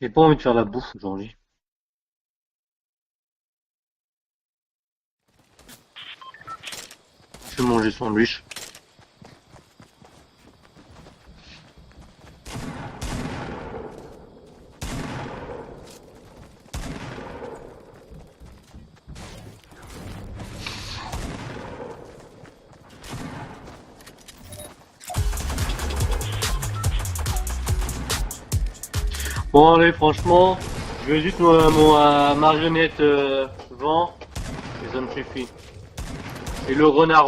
J'ai pas envie de faire la bouffe aujourd'hui. Je vais manger sandwich. Bon allez, franchement, je veux juste mon marionnette vent et ça me suffit. Et le renard.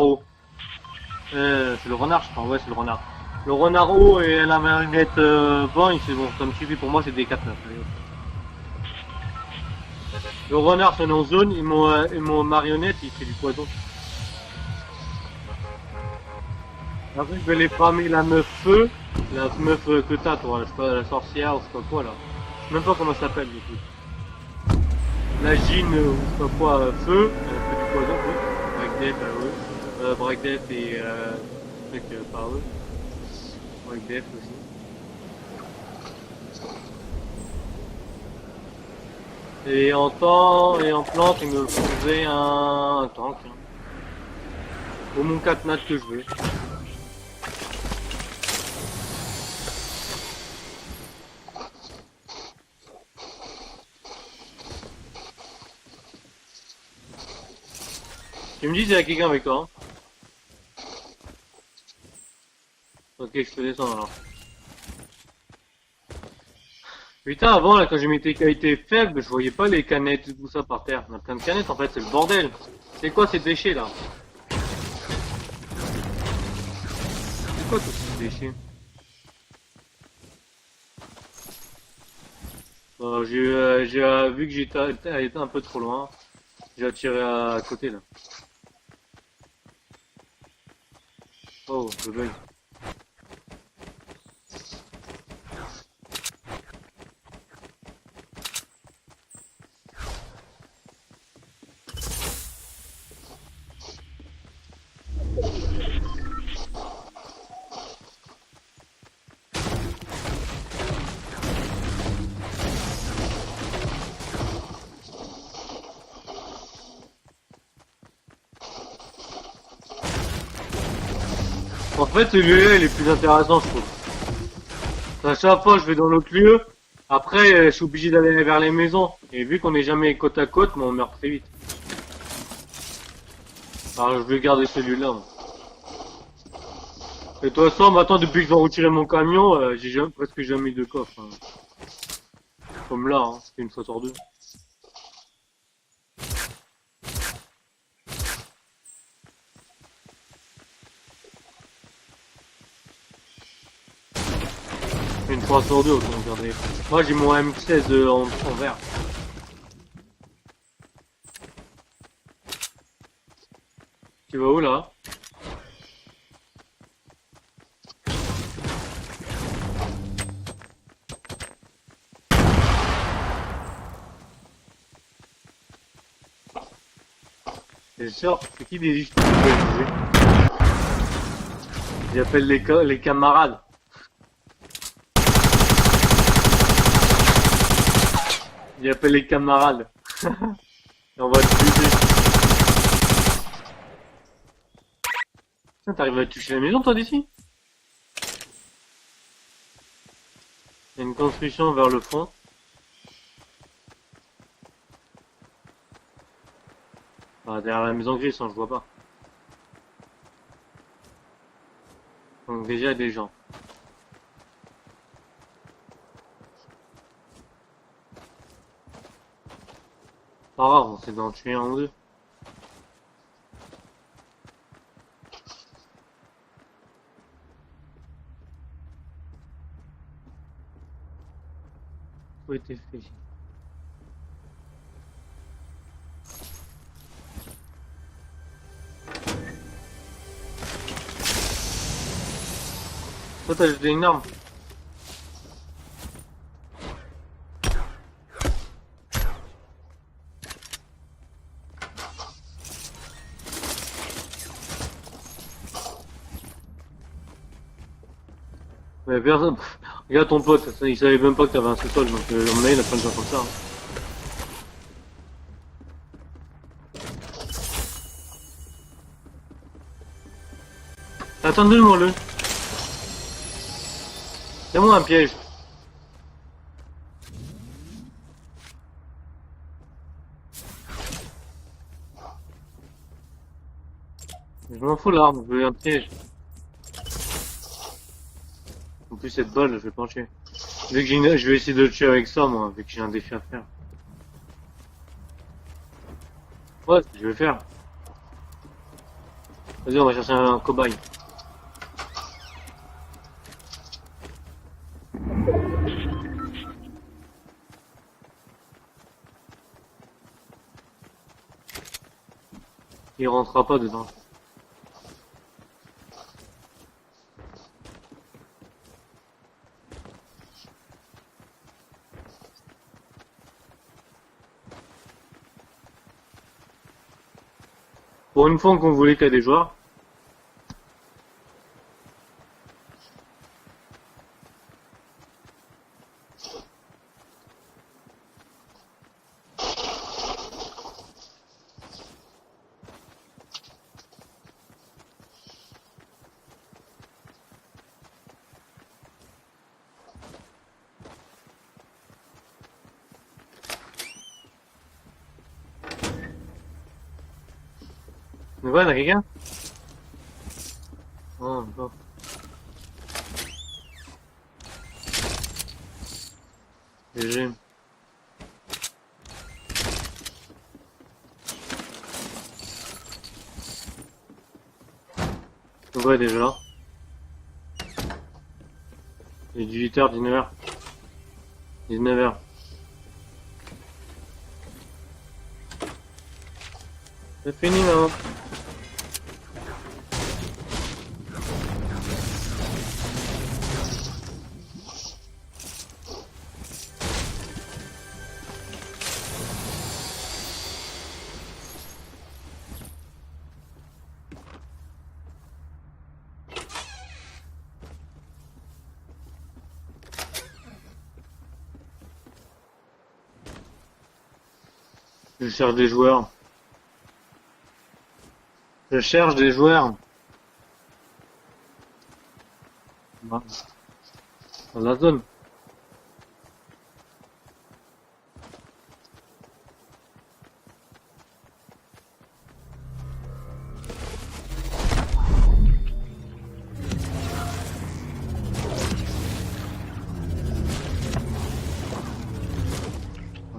C'est le renard, je crois. Ouais, c'est le renard. Le renard haut et la marionnette vent, c'est bon, ça me suffit. Pour moi, c'est des 4-9. Le renard, c'est en zone et mon marionnette, il fait du poison. Après, je vais les framer la meuf feu, la meuf que t'as, toi, je sais pas, la sorcière ou je sais pas quoi là. Je sais même pas comment elle s'appelle du coup. La Jean ou je sais pas quoi, feu, elle fait du poison, oui. Breakdeath, oui. Breakdeath et truc par eux. Breakdeath aussi. Et en temps et en plante, il me faisait un tank. Hein. Ou mon 4 nat que je veux. Tu me dis s'il y a quelqu'un avec toi. Hein. Ok, je te descends alors. Putain, avant, là, quand j'ai mis tes qualités faibles, je voyais pas les canettes et tout ça par terre. On a plein de canettes, en fait, c'est le bordel. C'est quoi ces déchets, là? C'est quoi tous ces déchets? J'ai vu que j'étais un peu trop loin. J'ai attiré à côté, là. Oh, je bug. En fait, ce lieu-là, il est plus intéressant, je trouve. À chaque fois, je vais dans l'autre lieu. Après, je suis obligé d'aller vers les maisons. Et vu qu'on n'est jamais côte à côte, on meurt très vite. Alors, je vais garder celui-là. Et de toute façon, maintenant, depuis que je vais retirer mon camion, presque jamais eu de coffre. Hein. Comme là, hein, c'est une fois sur deux. Une fois sur deux, autant regarder. Moi, j'ai mon M16 en vert. Tu vas où, là? C'est sûr, c'est qui des juste j'appelle les camarades. J'appelle les camarades. Et on va te buter. Putain, t'arrives à toucher la maison, toi, d'ici? Il y a une construction vers le fond. Ah, derrière la maison grise, hein, je vois pas. Donc déjà, il y a des gens. Pas grave, on s'est d'en tuer un ou deux. Où était fait? Toi, t'as jeté une arme. Mais personne. Regarde ton pote, il savait même pas que t'avais un sous-sol, donc à mon avis il a plein de gens comme ça. Hein. Attends, donne-moi le. Fais-moi un piège. Je m'en fous l'arme, je veux un piège. En plus cette balle, je vais pencher. Vu que je vais essayer de le tuer avec ça, moi, vu que j'ai un défi à faire. Ouais, c'est ce que je vais faire. Vas-y, on va chercher un cobaye. Il rentrera pas dedans. Pour une fois qu'on voulait qu'il y ait des joueurs. Mais ouais, y'a quelqu'un? Oh, non. GG. Ouais, déjà là. Il est 18h, 19h. 19h. C'est fini, maman. Je cherche des joueurs. Je cherche des joueurs. Dans la zone.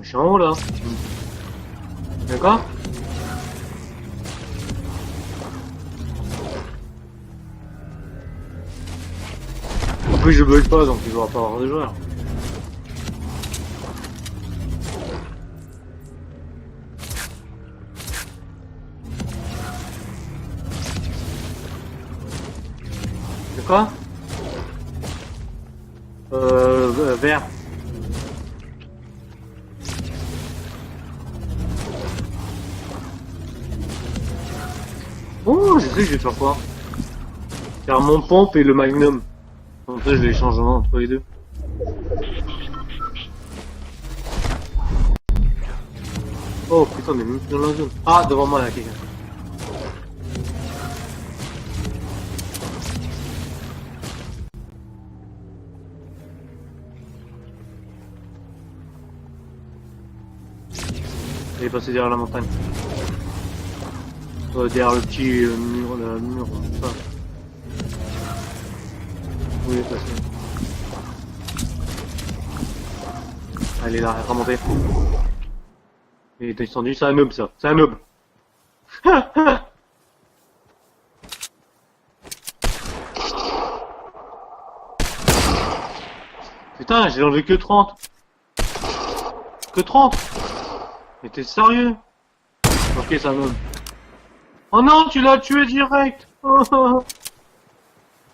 Je suis en haut là. D'accord? En plus je bug pas donc il va pas avoir de joueurs. De quoi? Vert. Oh, je sais que je vais faire quoi? Faire mon pompe et le magnum. Comme ça, je les change entre les deux. Oh putain, mais même dans la zone. Ah, devant moi, là, quelqu'un. Il est passé derrière la montagne. Derrière le petit mur, le mur, ça. Où il est passé? Ah, il est là, remonté. Il est descendu, c'est un noob ça, c'est un noob. Putain, j'ai enlevé que 30. Que 30. Mais t'es sérieux? Ok, c'est un noob. Oh non, tu l'as tué direct.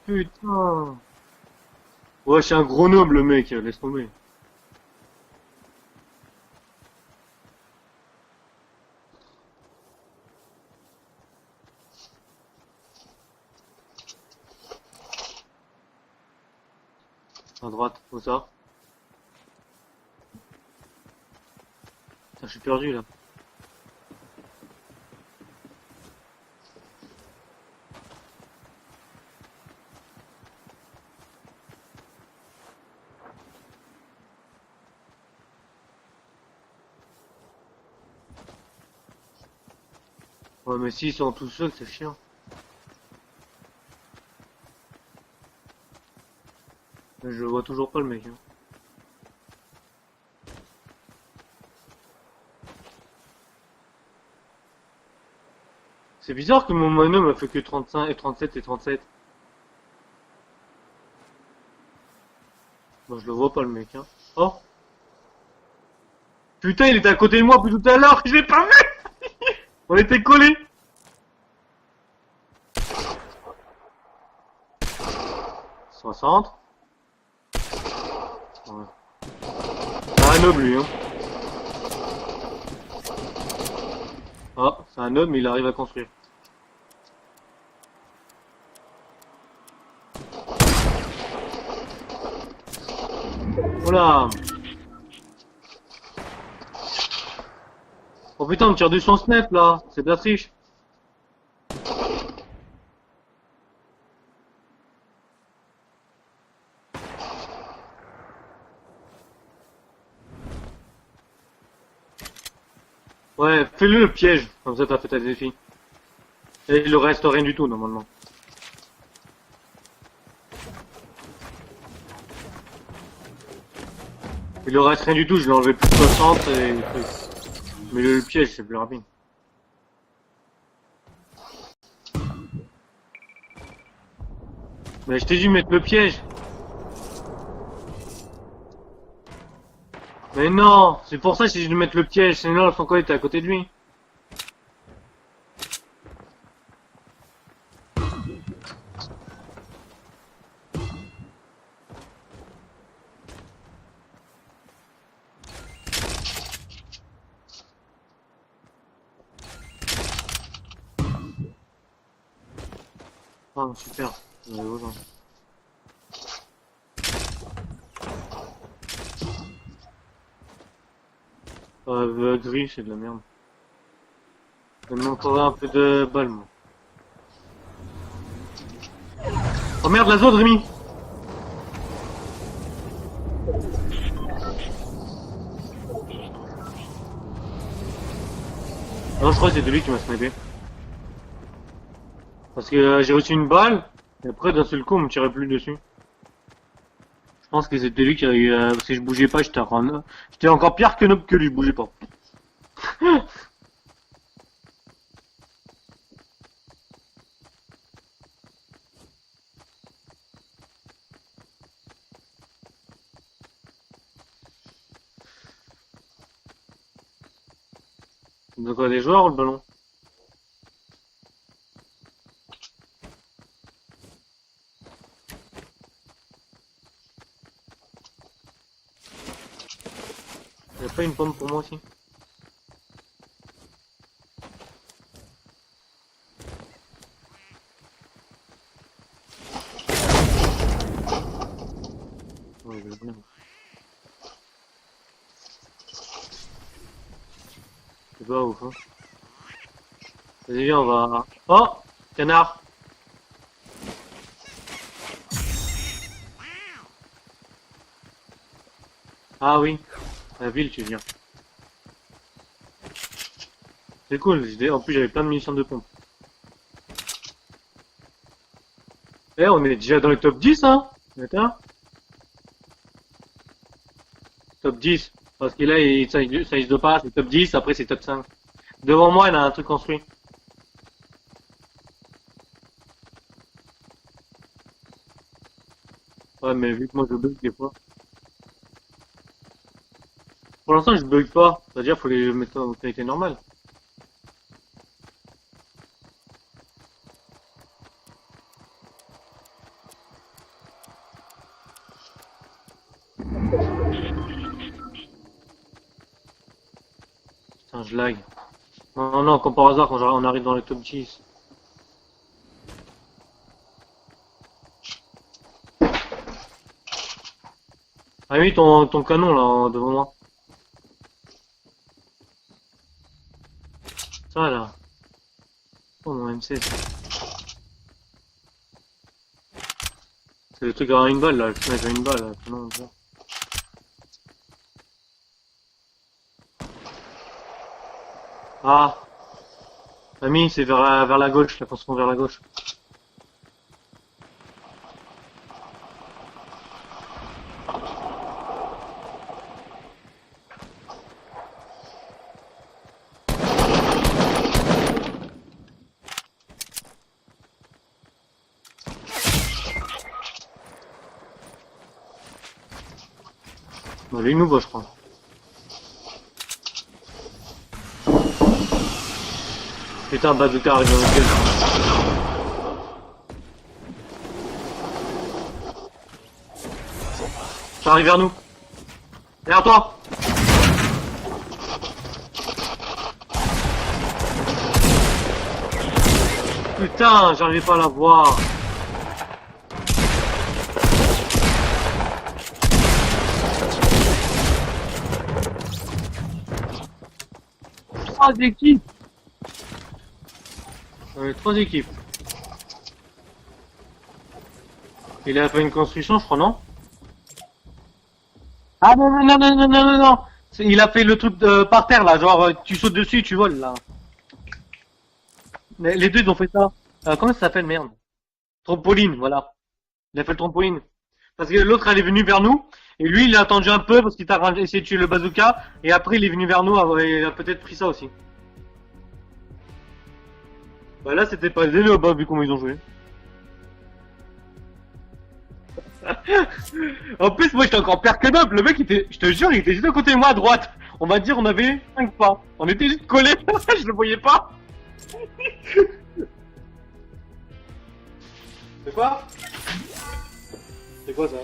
Putain. Ouais, c'est un gros noob le mec, laisse tomber. À droite, où ça? Putain, je suis perdu là. Ouais, mais s'ils sont tous seuls, c'est chiant. Mais je vois toujours pas le mec. Hein. C'est bizarre que mon mono m'a fait que 35 et 37 et 37. Bon, je le vois pas le mec. Hein. Oh! Putain, il était à côté de moi depuis tout à l'heure, je l'ai pas vu! On était collés! 60. Ouais. C'est un noble lui, hein. Ah, c'est un homme, mais il arrive à construire. Voilà. Oh putain, on me tire du son snap là, c'est de la triche. Ouais, fais-le le piège, comme ça t'as fait ta défi. Et il le reste rien du tout normalement. Il le reste rien du tout, je l'ai enlevé plus de 60 et trucs. Mais le piège c'est plus rapide. Mais je t'ai dit mettre le piège. Mais non, c'est pour ça que j'ai dit de mettre le piège, sinon son coin était à côté de lui. Ah super. Gris, c'est de la merde. Je me montrerai un peu de balles, moi. Oh merde, la zone, Rémi! Non, je crois que c'est de lui qui m'a snipé. Parce que j'ai reçu une balle, et après d'un seul coup on me tirait plus dessus. Je pense que c'était lui qui a eu... parce que je bougeais pas, j'étais encore pire que Nob que lui, je bougeais pas. Donc quoi, des joueurs ou le ballon? Y'a pas une pomme pour moi aussi? Ouais, je veux bien. C'est pas ouf, hein. Vas-y, viens, on va... Oh! Canard! Ah oui, la ville, tu viens. C'est cool, en plus j'avais plein de munitions de pompe. Eh, on est déjà dans le top 10, hein? D'accord? Top 10. Parce que là, ça existe pas, c'est top 10, après c'est top 5. Devant moi, il y a un truc construit. Ouais, mais vu que moi je bug des fois. Pour l'instant, je bug pas. C'est-à-dire, faut les mettre en qualité normale. Putain, je lag. Non, non, comme par hasard, quand on arrive dans les top 10. Ah oui, ton canon là, devant moi. Ça là. Oh mon M16. C'est le truc à une balle là, le sniper à une balle là. Non, ça. Ah. Ami, c'est vers la gauche, la construction vers la gauche. Bon, lui, il nous voit, je crois. Putain, bazooka arrive dans le gueule. Ça arrive vers nous. Derrière toi. Putain, j'arrivais pas à la voir. Trois équipes. Trois équipes. Il a fait une construction, je crois, non? Ah non, non, non, non, non, non, non, non. Il a fait le truc par terre, là, genre, tu sautes dessus et tu voles, là. Les deux, ils ont fait ça. Comment ça s'appelle, merde? Trampoline, voilà. Il a fait le trampoline. Parce que l'autre, elle est venue vers nous, et lui, il a attendu un peu parce qu'il t'a essayé de tuer le bazooka, et après, il est venu vers nous, et il a peut-être pris ça aussi. Bah là, c'était pas des lobes, vu comment ils ont joué. En plus, moi, j'étais encore pire que Nob. Le mec, je te jure, il était juste à côté de moi à droite. On va dire, on avait 5 pas. On était juste collés. Je le voyais pas. C'est quoi? C'est quoi ça?